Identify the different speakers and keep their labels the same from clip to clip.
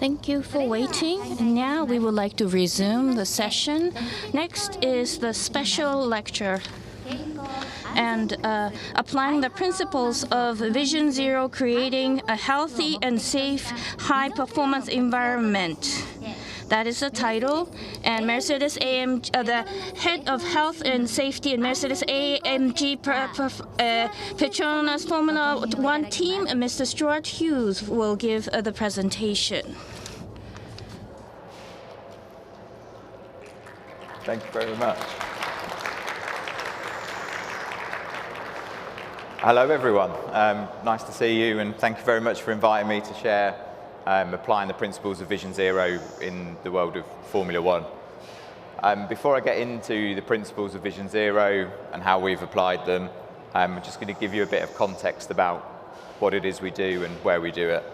Speaker 1: Thank you for waiting. Now we would like to resume the session. Next is the special lecture and applying the principles of Vision Zero, creating a healthy and safe high-performance environment. That is the title. And Mercedes AMG, the head of health and safety in Mercedes AMG Petronas Formula One team, Mr. Stuart Hughes, will give the presentation.
Speaker 2: Thank you very much. Hello, everyone. Nice to see you, and thank you very much for inviting me to share applying the principles of Vision Zero in the world of Formula One. Before I get into the principles of Vision Zero and how we've applied them, I'm just going to give you a bit of context about what it is we do and where we do it.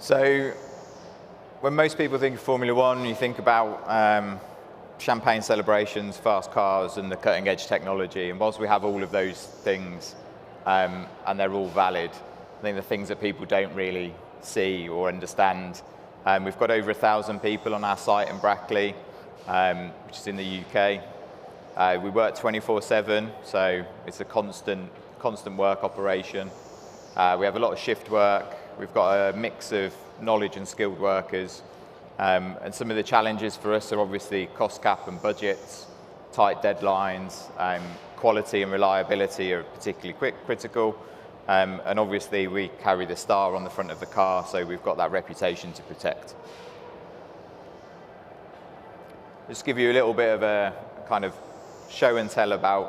Speaker 2: So, when most people think of Formula One, you think about champagne celebrations, fast cars, and the cutting-edge technology. And whilst we have all of those things, and they're all valid, I think the things that people don't really see or understand, we've got over 1,000 people on our site in Brackley, which is in the UK. We work 24/7, so it's a constant work operation. We have a lot of shift work. We've got a mix of knowledge and skilled workers. And some of the challenges for us are obviously cost cap and budgets, tight deadlines, quality and reliability are particularly critical. And obviously we carry the star on the front of the car, so we've got that reputation to protect. Just give you a little bit of a kind of show and tell about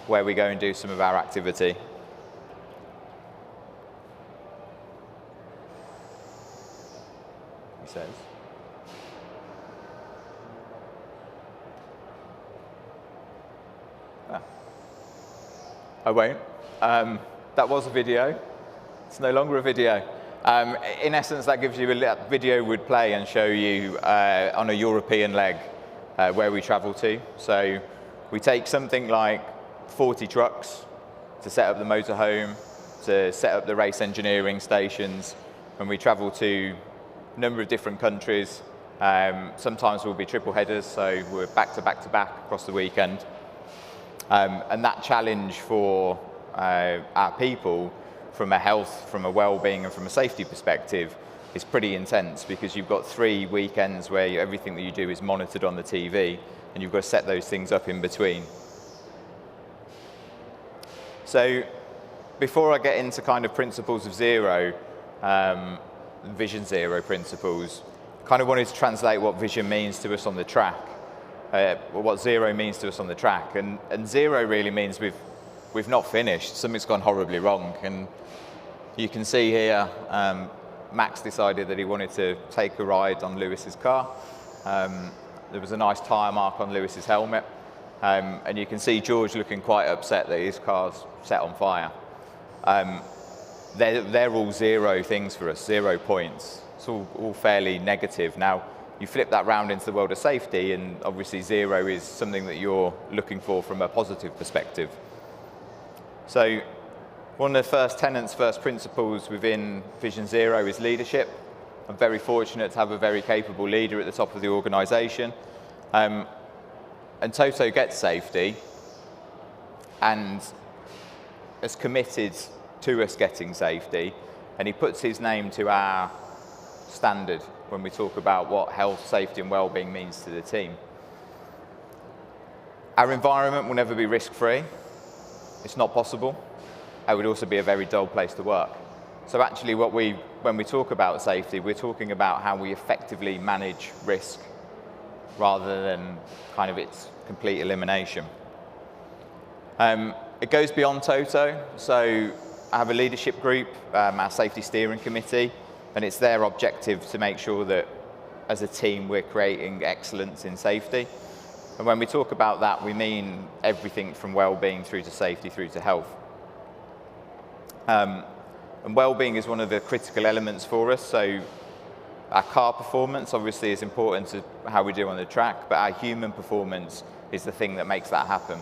Speaker 2: where we go and do some of our activity. Says. I won't. That was a video. It's no longer a video. In essence, that gives you a video would play and show you on a European leg where we travel to. So we take something like 40 trucks to set up the motorhome, to set up the race engineering stations, and we travel to number of different countries. Sometimes we'll be triple headers, so we're back to back to back across the weekend. And that challenge for our people from a health, from a well-being and from a safety perspective is pretty intense, because you've got 3 weekends where everything that you do is monitored on the TV, and you've got to set those things up in between. So before I get into kind of principles of zero, Vision Zero principles, kind of wanted to translate what vision means to us on the track, what zero means to us on the track, and zero really means we've not finished. Something's gone horribly wrong, and you can see here Max decided that he wanted to take a ride on Lewis's car. There was a nice tyre mark on Lewis's helmet, and you can see George looking quite upset that his car's set on fire. They're all zero things for us, 0 points. It's all fairly negative. Now, you flip that round into the world of safety, and obviously zero is something that you're looking for from a positive perspective. So one of the first tenets, first principles within Vision Zero is leadership. I'm very fortunate to have a very capable leader at the top of the organisation. And Toto gets safety and is committed to us getting safety, and he puts his name to our standard when we talk about what health, safety and well-being means to the team. Our environment will never be risk-free. It's not possible. It would also be a very dull place to work. So actually when we talk about safety, we're talking about how we effectively manage risk rather than kind of its complete elimination. It goes beyond Toto, so I have a leadership group, our safety steering committee, and it's their objective to make sure that as a team we're creating excellence in safety. And when we talk about that, we mean everything from well-being through to safety through to health. And well-being is one of the critical elements for us, so our car performance obviously is important to how we do on the track, but our human performance is the thing that makes that happen.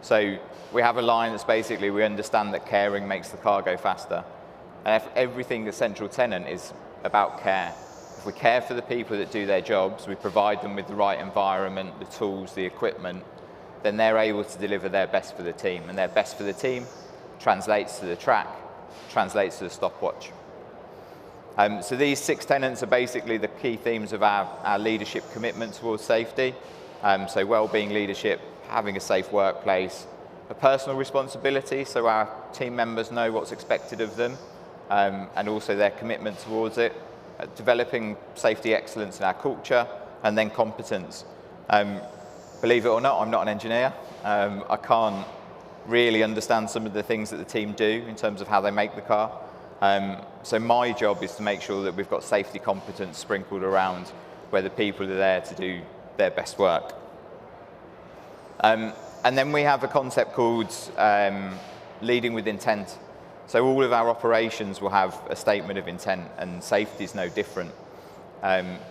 Speaker 2: So we have a line that's basically, we understand that caring makes the car go faster. And everything, the central tenet, is about care. If we care for the people that do their jobs, we provide them with the right environment, the tools, the equipment, then they're able to deliver their best for the team. And their best for the team translates to the track, translates to the stopwatch. So these 6 tenets are basically the key themes of our leadership commitment towards safety. So well-being leadership, having a safe workplace, a personal responsibility, so our team members know what's expected of them, and also their commitment towards it, developing safety excellence in our culture, and then competence. Believe it or not, I'm not an engineer. I can't really understand some of the things that the team do in terms of how they make the car. So my job is to make sure that we've got safety competence sprinkled around where the people are there to do their best work. And then we have a concept called leading with intent. So all of our operations will have a statement of intent, and safety is no different.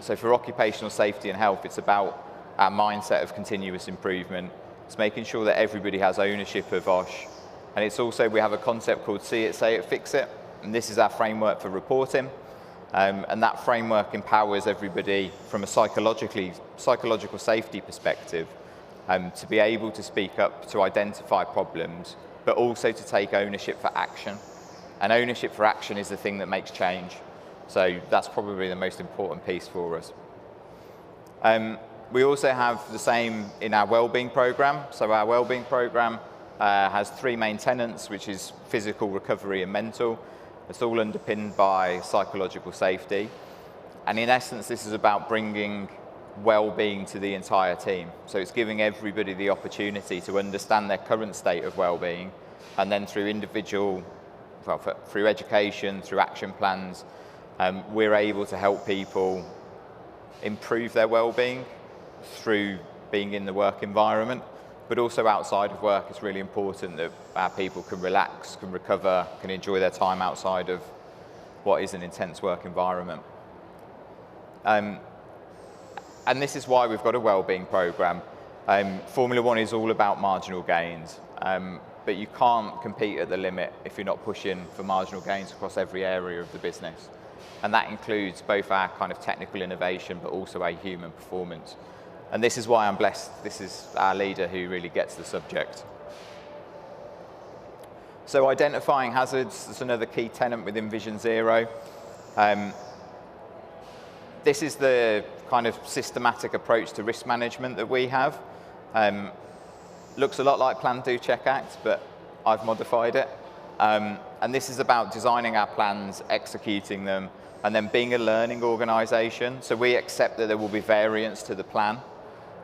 Speaker 2: So for occupational safety and health, it's about our mindset of continuous improvement. It's making sure that everybody has ownership of OSH. And it's also, we have a concept called see it, say it, fix it. And this is our framework for reporting. And that framework empowers everybody from a psychological safety perspective to be able to speak up, to identify problems, but also to take ownership for action. And ownership for action is the thing that makes change. So that's probably the most important piece for us. We also have the same in our wellbeing program. So our wellbeing program has 3 main tenets, which is physical, recovery, and mental. It's all underpinned by psychological safety. And in essence, this is about bringing well-being to the entire team. So it's giving everybody the opportunity to understand their current state of well-being, and then through through education, through action plans, we're able to help people improve their well-being through being in the work environment, but also outside of work. It's really important that our people can relax, can recover, can enjoy their time outside of what is an intense work environment. And this is why we've got a wellbeing program. Formula One is all about marginal gains, but you can't compete at the limit if you're not pushing for marginal gains across every area of the business. And that includes both our kind of technical innovation, but also our human performance. And this is why I'm blessed. This is our leader who really gets the subject. So identifying hazards is another key tenet within Vision Zero. This is the kind of systematic approach to risk management that we have. Looks a lot like Plan, Do, Check, Act, but I've modified it. And this is about designing our plans, executing them, and then being a learning organisation. So we accept that there will be variance to the plan,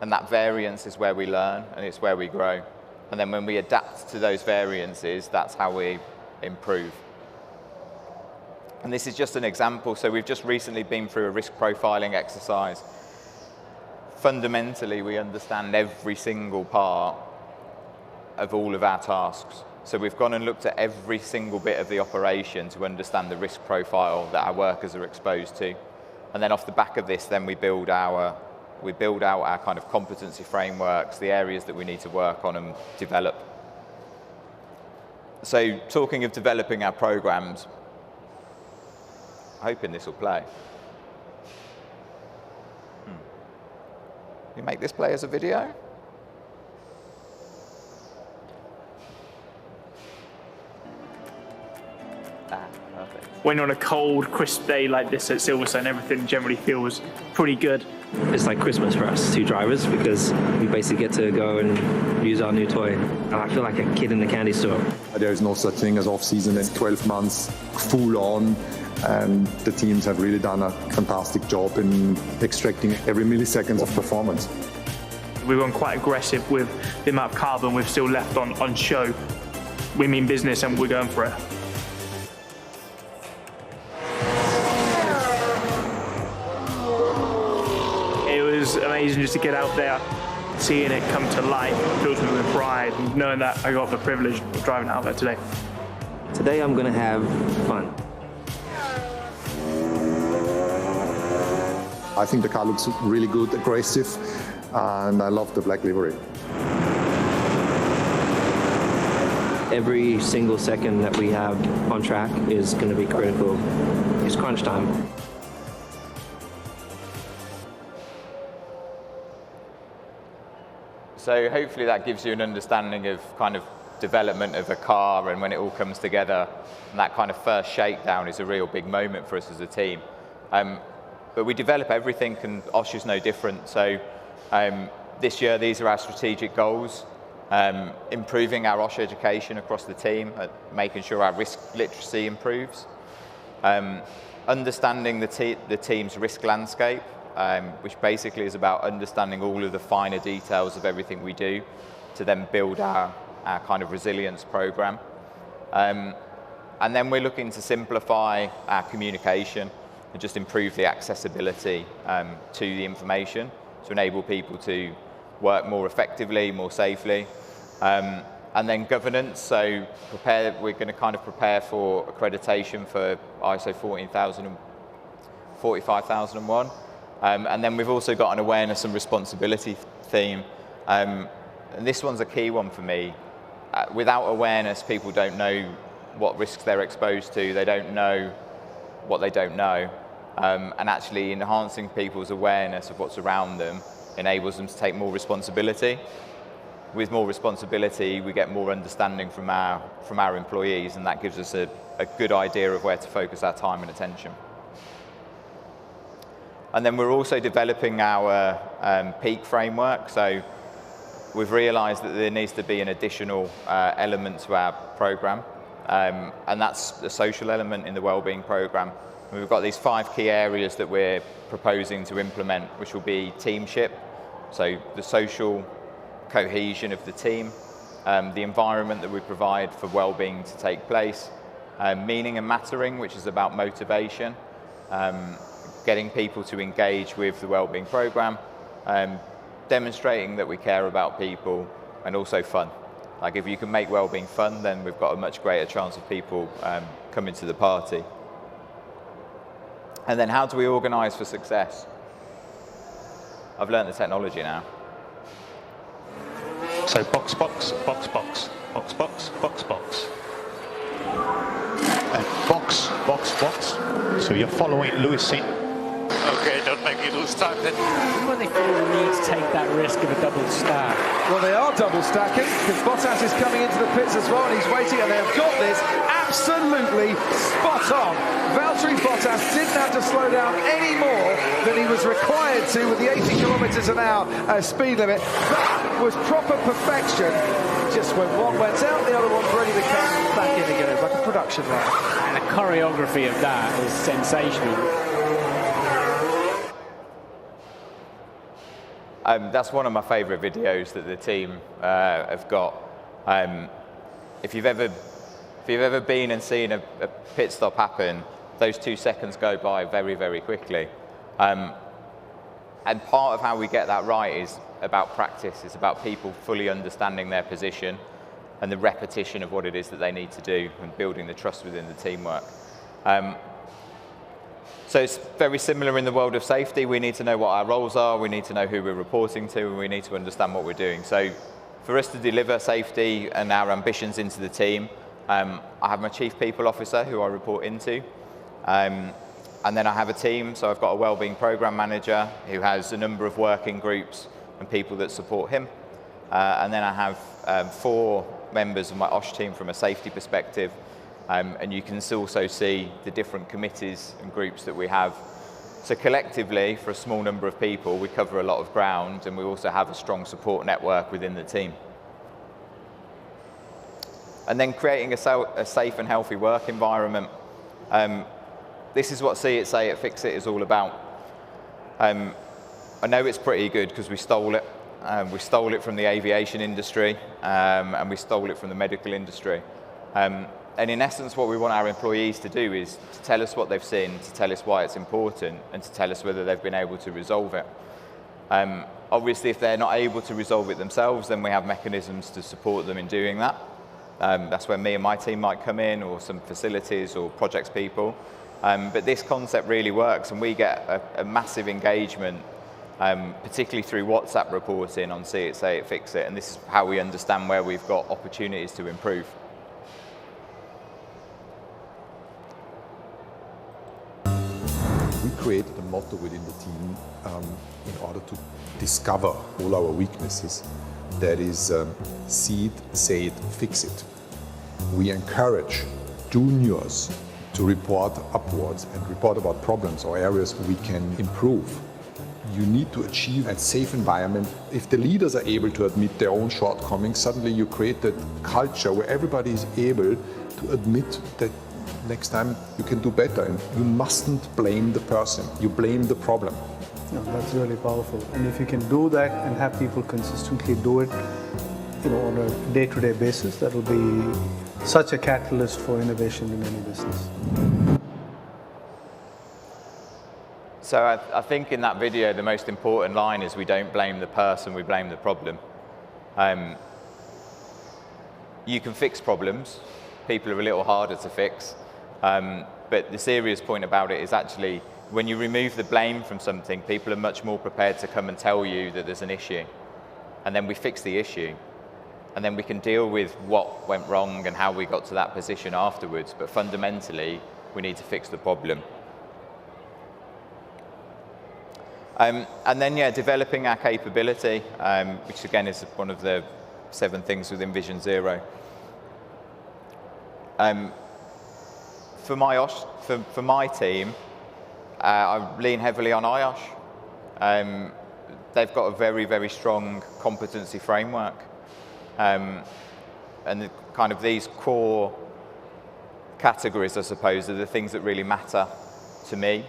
Speaker 2: and that variance is where we learn and it's where we grow. And then when we adapt to those variances, that's how we improve. And this is just an example. So we've just recently been through a risk profiling exercise. Fundamentally, we understand every single part of all of our tasks. So we've gone and looked at every single bit of the operation to understand the risk profile that our workers are exposed to. And then off the back of this, then we build out our kind of competency frameworks, the areas that we need to work on and develop. So talking of developing our programs, hoping this will play. You make this play as a video? Perfect.
Speaker 3: When on a cold, crisp day like this at Silverstone, everything generally feels pretty good.
Speaker 4: It's like Christmas for us, 2 drivers, because we basically get to go and use our new toy. And I feel like a kid in the candy store.
Speaker 5: There is no such thing as off-season and 12 months full on. And the teams have really done a fantastic job in extracting every millisecond of performance.
Speaker 3: We've gone quite aggressive with the amount of carbon we've still left on show. We mean business and we're going for it. It was amazing just to get out there, seeing it come to life. It fills me with pride, and knowing that I got the privilege of driving out there today.
Speaker 4: Today I'm going to have fun.
Speaker 5: I think the car looks really good, aggressive, and I love the black livery.
Speaker 4: Every single second that we have on track is going to be critical. It's crunch time.
Speaker 2: So hopefully that gives you an understanding of kind of development of a car and when it all comes together. And that kind of first shakedown is a real big moment for us as a team. But we develop everything, and Osh is no different. So this year, these are our strategic goals. Improving our Osh education across the team, making sure our risk literacy improves. Understanding the team's risk landscape, which basically is about understanding all of the finer details of everything we do to then build our kind of resilience program. And then we're looking to simplify our communication and just improve the accessibility to the information to enable people to work more effectively, more safely. And then governance, so we're going to kind of prepare for accreditation for ISO 45001. And then we've also got an awareness and responsibility theme. And this one's a key one for me. Without awareness, people don't know what risks they're exposed to. They don't know what they don't know. And actually enhancing people's awareness of what's around them enables them to take more responsibility. With more responsibility, we get more understanding from our employees, and that gives us a good idea of where to focus our time and attention. And then we're also developing our peak framework. So we've realized that there needs to be an additional element to our program, and that's the social element in the wellbeing program. And we've got these 5 key areas that we're proposing to implement, which will be teamship, so the social cohesion of the team, the environment that we provide for well-being to take place, meaning and mattering, which is about motivation, getting people to engage with the well-being program, demonstrating that we care about people, and also fun. Like if you can make well-being fun, then we've got a much greater chance of people coming to the party. And then how do we organise for success? I've learned the technology now.
Speaker 6: So box, box, box, box, box, box, box, box. And box, box, box. So you're following Lewis in. Okay, don't make me lose time then.
Speaker 7: When they feel the need to take that risk of a double stack.
Speaker 8: Well, they are double stacking because Bottas is coming into the pits as well, and he's waiting, and they've got this absolutely spot on. Valtteri Bottas didn't have to slow down any more than he was required to with the 80 kilometres an hour speed limit. That was proper perfection. Just when one went out, the other one's ready to come back in again. It's like a production line.
Speaker 7: And the choreography of that is sensational.
Speaker 2: That's one of my favourite videos that the team have got. If you've ever been and seen a pit stop happen, those 2 seconds go by very, very quickly. And part of how we get that right is about practice. It's about people fully understanding their position and the repetition of what it is that they need to do and building the trust within the teamwork. So it's very similar in the world of safety. We need to know what our roles are, we need to know who we're reporting to, and we need to understand what we're doing. So for us to deliver safety and our ambitions into the team, I have my Chief People Officer who I report into. And then I have a team, so I've got a Wellbeing Program Manager who has a number of working groups and people that support him. And then I have 4 members of my OSH team from a safety perspective. And you can also see the different committees and groups that we have. So collectively, for a small number of people, we cover a lot of ground, and we also have a strong support network within the team. And then creating a safe and healthy work environment. this is what See It, Say It, Fix It is all about. I know it's pretty good because we stole it. We stole it from the aviation industry, and we stole it from the medical industry. And in essence, what we want our employees to do is to tell us what they've seen, to tell us why it's important, and to tell us whether they've been able to resolve it. Obviously, if they're not able to resolve it themselves, then we have mechanisms to support them in doing that. That's where me and my team might come in, or some facilities or projects people. But this concept really works, and we get a massive engagement, particularly through WhatsApp reporting on See It, Say It, Fix It, and this is how we understand where we've got opportunities to improve.
Speaker 9: We created a motto within the team in order to discover all our weaknesses. That is, see it, say it, fix it. We encourage juniors to report upwards and report about problems or areas we can improve. You need to achieve a safe environment. If the leaders are able to admit their own shortcomings, suddenly you create that culture where everybody is able to admit that next time you can do better, and you mustn't blame the person, you blame the problem.
Speaker 10: No, that's really powerful. And if you can do that and have people consistently do it, on a day-to-day basis, that will be such a catalyst for innovation in any business.
Speaker 2: So I think in that video, the most important line is we don't blame the person, we blame the problem. You can fix problems. People are a little harder to fix. But the serious point about it is actually, when you remove the blame from something, people are much more prepared to come and tell you that there's an issue. And then we fix the issue. And then we can deal with what went wrong and how we got to that position afterwards. But fundamentally, we need to fix the problem. And then, developing our capability, which again is one of the 7 things within Vision Zero. For my team, I lean heavily on IOSH. They've got a very, very strong competency framework. And these core categories, I suppose, are the things that really matter to me.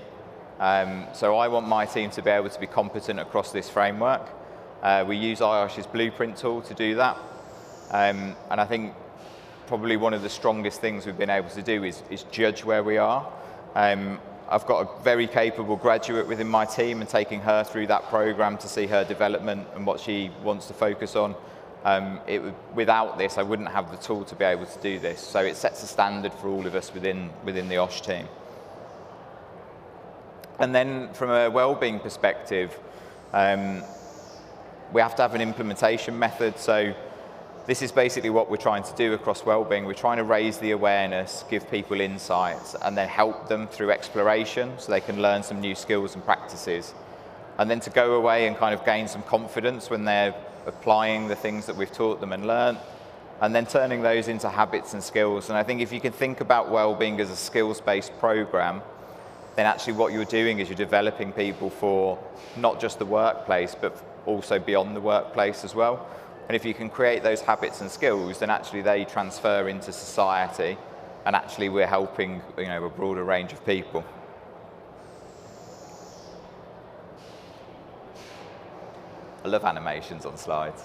Speaker 2: So I want my team to be able to be competent across this framework. We use IOSH's blueprint tool to do that. And I think probably one of the strongest things we've been able to do is judge where we are. I've got a very capable graduate within my team, and taking her through that program to see her development and what she wants to focus on. Without this, I wouldn't have the tool to be able to do this. So it sets a standard for all of us within the OSH team. And then from a well-being perspective, we have to have an implementation method. So this is basically what we're trying to do across well-being. We're trying to raise the awareness, give people insights, and then help them through exploration so they can learn some new skills and practices. And then to go away and gain some confidence when they're applying the things that we've taught them and learned, and then turning those into habits and skills. And I think if you can think about well-being as a skills-based program, then actually what you're doing is you're developing people for not just the workplace, but also beyond the workplace as well. And if you can create those habits and skills, then actually they transfer into society, and actually we're helping a broader range of people. I love animations on slides.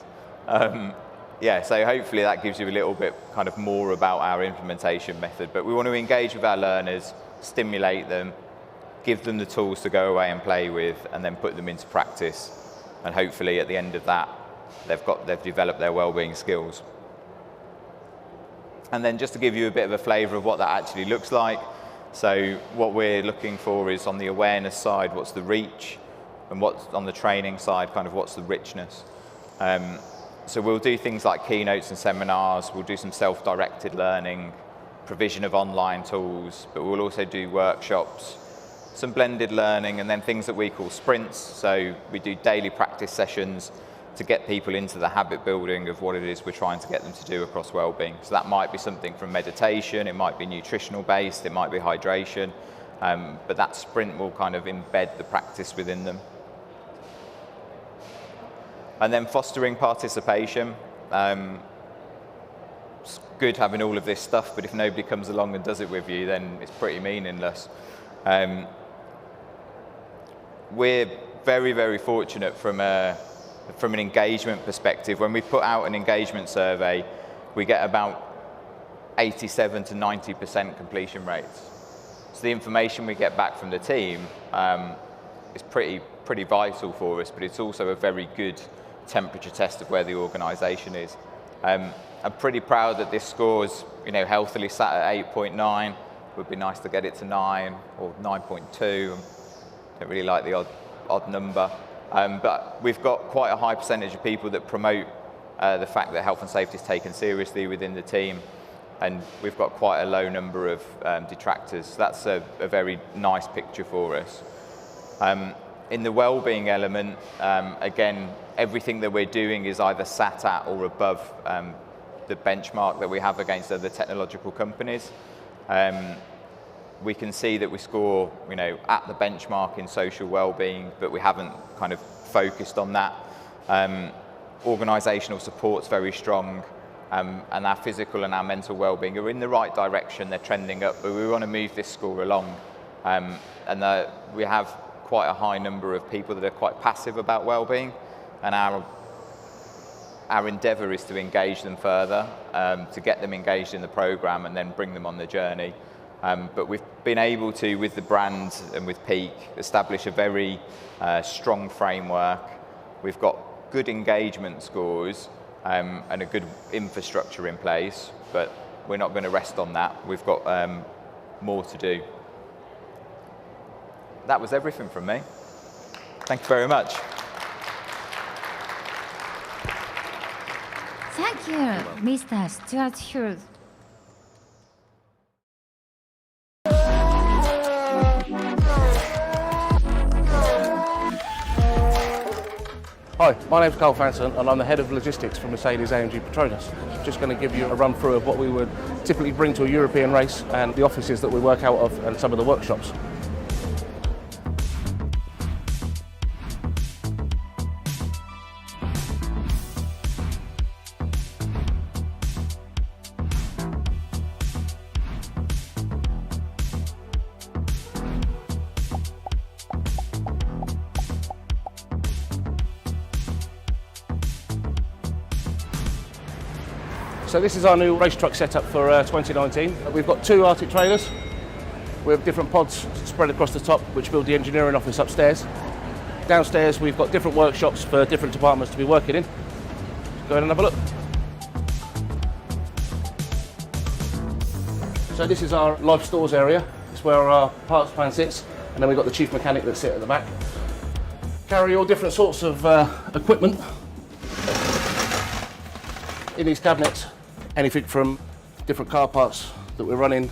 Speaker 2: So hopefully that gives you a little bit more about our implementation method. But we want to engage with our learners, stimulate them, give them the tools to go away and play with, and then put them into practice. And hopefully at the end of that, they've developed their well-being skills. And then just to give you a bit of a flavour of what that actually looks like. So what we're looking for is, on the awareness side, what's the reach? And what's on the training side, what's the richness? So we'll do things like keynotes and seminars. We'll do some self-directed learning, provision of online tools, but we'll also do workshops, some blended learning, and then things that we call sprints. So we do daily practice sessions to get people into the habit building of what it is we're trying to get them to do across well-being. So that might be something from meditation, it might be nutritional based, it might be hydration, but that sprint will embed the practice within them. And then fostering participation. It's good having all of this stuff, but if nobody comes along and does it with you, then it's pretty meaningless. We're very, very fortunate from an engagement perspective. When we put out an engagement survey, we get about 87 to 90% completion rates. So the information we get back from the team is pretty vital for us, but it's also a very good temperature test of where the organisation is. I'm pretty proud that this score's healthily sat at 8.9. It would be nice to get it to 9 or 9.2. Don't really like the odd number, but we've got quite a high percentage of people that promote the fact that health and safety is taken seriously within the team, and we've got quite a low number of detractors. So that's a very nice picture for us. In the well-being element, again, everything that we're doing is either sat at or above the benchmark that we have against other technological companies. We can see that we score, at the benchmark in social well-being, but we haven't kind of focused on that. Organisational support's very strong, and our physical and our mental well-being are in the right direction. They're trending up, but we want to move this score along. And we have quite a high number of people that are quite passive about well-being, and our endeavour is to engage them further, to get them engaged in the programme and then bring them on the journey. But we've been able to, with the brand and with Peak, establish a very strong framework. We've got good engagement scores and a good infrastructure in place, but we're not going to rest on that. We've got more to do. That was everything from me. Thank you very much.
Speaker 11: Thank you, Mr. Stuart Hughes.
Speaker 12: Hi, my name's Carl Fanson and I'm the head of logistics for Mercedes AMG Petronas. Just going to give you a run through of what we would typically bring to a European race and the offices that we work out of and some of the workshops. So this is our new race truck setup for 2019. We've got 2 Arctic trailers with different pods spread across the top, which build the engineering office upstairs. Downstairs we've got different workshops for different departments to be working in. Go ahead and have a look. So this is our live stores area. It's where our parts plan sits, and then we've got the chief mechanic that sit at the back. Carry all different sorts of equipment in these cabinets. Anything from different car parts that we're running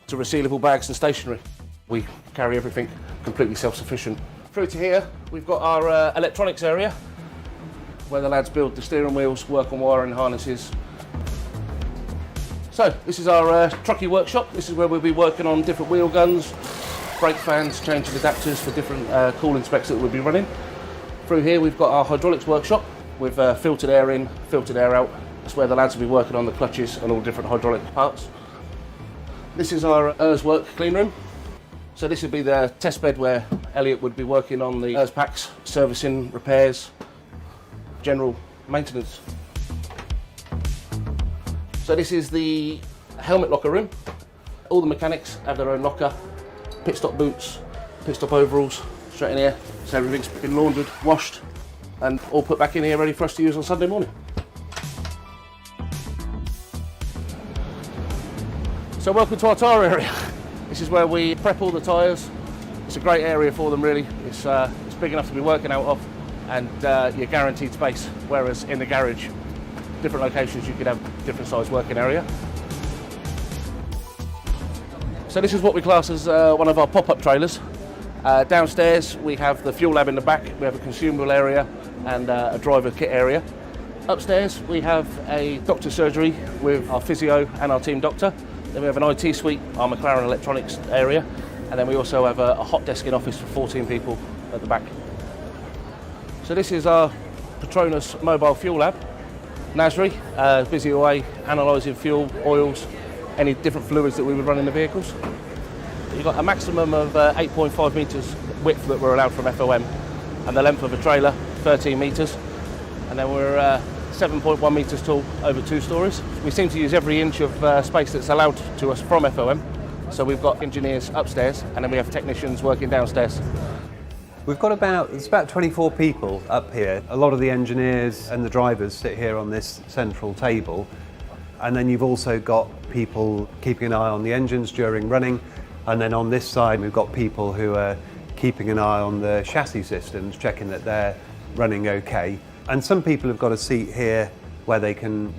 Speaker 12: to resealable bags and stationery. We carry everything completely self-sufficient. Through to here, we've got our electronics area, where the lads build the steering wheels, work on wiring harnesses. So this is our truckie workshop. This is where we'll be working on different wheel guns, brake fans, changing adapters for different cooling specs that we'll be running. Through here we've got our hydraulics workshop with filtered air in, filtered air out. That's where the lads will be working on the clutches and all different hydraulic parts. This is our ERS work clean room. So this would be the test bed where Elliot would be working on the ERS packs, servicing, repairs, general maintenance. So this is the helmet locker room. All the mechanics have their own locker, pit stop boots, pit stop overalls, straight in here. So everything's been laundered, washed, and all put back in here ready for us to use on Sunday morning. So welcome to our tyre area. This is where we prep all the tyres. It's a great area for them really. It's big enough to be working out of, and you're guaranteed space, whereas in the garage, different locations you could have different size working area. So this is what we class as one of our pop-up trailers. Downstairs we have the fuel lab in the back, we have a consumable area and a driver kit area. Upstairs we have a doctor's surgery with our physio and our team doctor. Then we have an IT suite, our McLaren electronics area, and then we also have a hot desk in office for 14 people at the back. So this is our Petronas mobile fuel lab. Nasri, busy away analysing fuel, oils, any different fluids that we would run in the vehicles. You've got a maximum of 8.5 metres width that we're allowed from FOM, and the length of a trailer, 13 metres. And then we're 7.1 metres tall over 2 stories. We seem to use every inch of space that's allowed to us from FOM. So we've got engineers upstairs, and then we have technicians working downstairs.
Speaker 13: We've got about 24 people up here. A lot of the engineers and the drivers sit here on this central table. And then you've also got people keeping an eye on the engines during running. And then on this side, we've got people who are keeping an eye on the chassis systems, checking that they're running okay. And some people have got a seat here where they can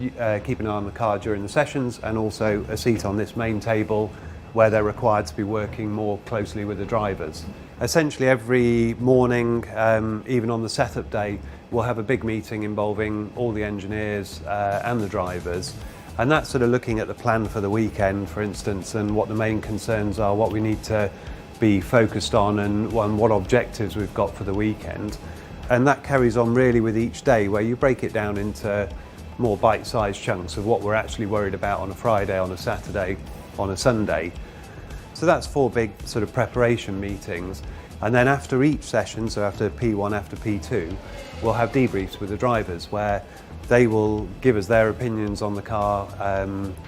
Speaker 13: keep an eye on the car during the sessions, and also a seat on this main table where they're required to be working more closely with the drivers. Essentially every morning, even on the setup day, we'll have a big meeting involving all the engineers and the drivers. And that's sort of looking at the plan for the weekend, for instance, and what the main concerns are, what we need to be focused on, and what objectives we've got for the weekend. And that carries on really with each day, where you break it down into more bite-sized chunks of what we're actually worried about on a Friday, on a Saturday, on a Sunday. So that's 4 big sort of preparation meetings. And then after each session, so after P1, after P2, we'll have debriefs with the drivers where they will give us their opinions on the car,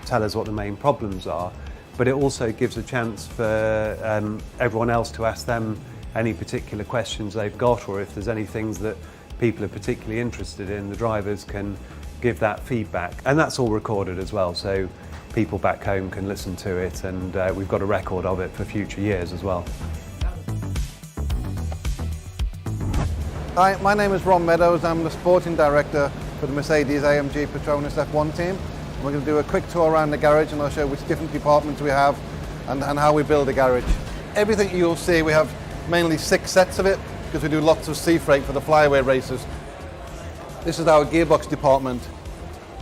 Speaker 13: tell us what the main problems are, but it also gives a chance for everyone else to ask them any particular questions they've got, or if there's any things that people are particularly interested in, the drivers can give that feedback. And that's all recorded as well, so people back home can listen to it, and we've got a record of it for future years as well.
Speaker 14: Hi, my name is Ron Meadows. I'm the sporting director for the Mercedes AMG Petronas F1 team. We're going to do a quick tour around the garage, and I'll show which different departments we have and how we build a garage. Everything you'll see, we have mainly 6 sets of it because we do lots of sea freight for the flyaway races. This is our gearbox department.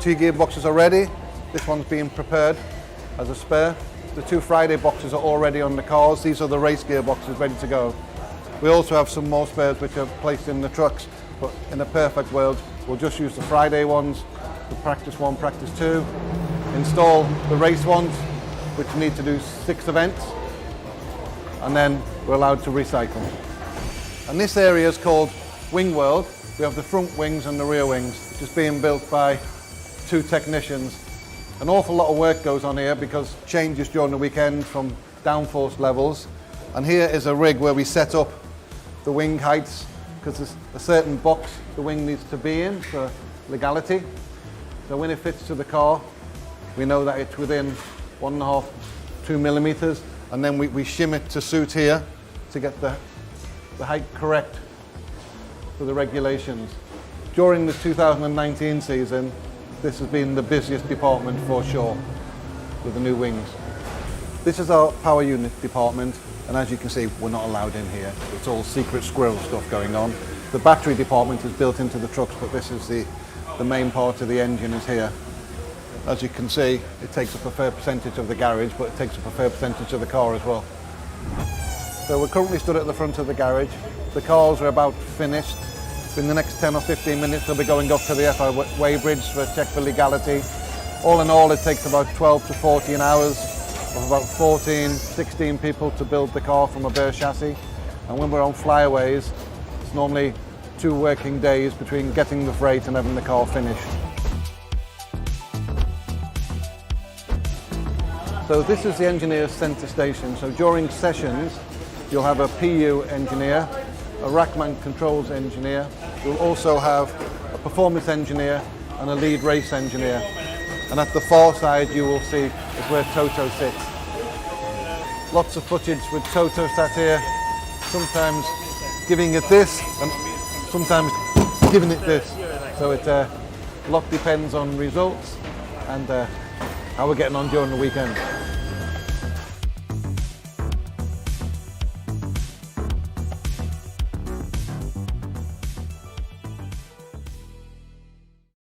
Speaker 14: 2 gearboxes are ready. This one's being prepared as a spare. The 2 Friday boxes are already on the cars. These are the race gearboxes ready to go. We also have some more spares which are placed in the trucks, but in a perfect world, we'll just use the Friday ones, the practice 1, practice 2, install the race ones, which need to do 6 events, and then we're allowed to recycle. And this area is called Wing World. We have the front wings and the rear wings, which is being built by 2 technicians. An awful lot of work goes on here because changes during the weekend from downforce levels. And here is a rig where we set up the wing heights, because there's a certain box the wing needs to be in for legality. So when it fits to the car, we know that it's within 1.5, 2 millimeters, and then we shim it to suit here to get the height correct for the regulations. During the 2019 season, this has been the busiest department for sure with the new wings. This is our power unit department, and as you can see, we're not allowed in here. It's all secret squirrel stuff going on. The battery department is built into the trucks, but this is the main part of the engine is here. As you can see, it takes up a fair percentage of the garage, but it takes up a fair percentage of the car as well. So we're currently stood at the front of the garage. The cars are about finished. In the next 10 or 15 minutes, they'll be going up to the FI weighbridge for a check for legality. All in all, it takes about 12 to 14 hours of about 14, 16 people to build the car from a bare chassis. And when we're on flyaways, it's normally 2 working days between getting the freight and having the car finished. So this is the engineer's centre station. So during sessions, you'll have a PU engineer, a rackman controls engineer. You'll also have a performance engineer and a lead race engineer. And at the far side, you will see is where Toto sits. Lots of footage with Toto sat here, sometimes giving it this and sometimes giving it this. So it a lot depends on results and how we're getting on during the weekend.